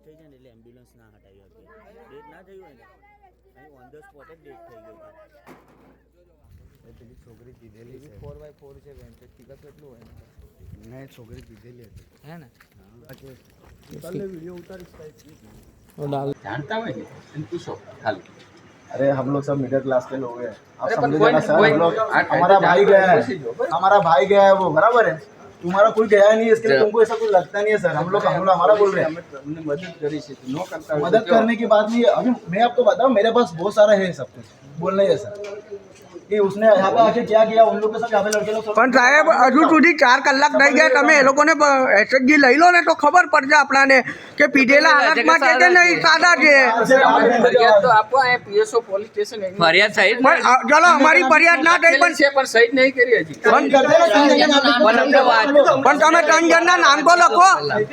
થઈ જાય ને એટલે એમ્બ્યુલન્સ ના હટાવી હતી. ડેથ ના થઈ હોય ને અહીં ઓન ધ સ્પોટ જ ડેથ થઈ ગઈ હતી. પેલી છોકરી પીધેલી છે 4x4 છે બેન તો ટીકા કેટલું હોય નહીં છોકરી પીધેલી હતી હે ને કાલે વિડીયો ઉતારીશ जानता है इन पूछो खाली अरे हम लोग सब मिडिल क्लास के लोग हैं आप अरे समझे कोई ना सर, कोई हम लोग आप हमारा ऐसे भाई जानते गया हो, है, ऐसे जो, बराबर। हमारा भाई गया है वो बराबर है, तुम्हारा कोई गया नहीं है इसके लिए जब- तुमको ऐसा कुछ लगता नहीं है सर। हम लोग हमारा बोल रहे हैं हमने मदद करी थी नो करता हो तो मदद क्यों? करने की बात नहीं है। अभी मैं आपको बताऊं मेरे पास बहुत सारा है सब कुछ बोलना है सर कि उसने यहाँ पे आके क्या किया उन लोग के सब यहाँ पे लड़के लोग सब પણ સાહેબ હજુ સુધી 4 કલાક થઈ ગયા તમે એ લોકોને એસએચજી લઈ લો ને તો ખબર પડશે આપણાને કે પીધેલા હાલતમાં છે કે નહીં સાદા છે ફરિયાદ તો આપો આ પીએસઓ પોલીસ સ્ટેશન ફરિયાદ સહિત પણ ચલો અમારી ફરિયાદ ના થઈ પણ છે પણ સહિત નહીં કરી હજી પણ તમે 3 જણના નામ તો લખો नहीं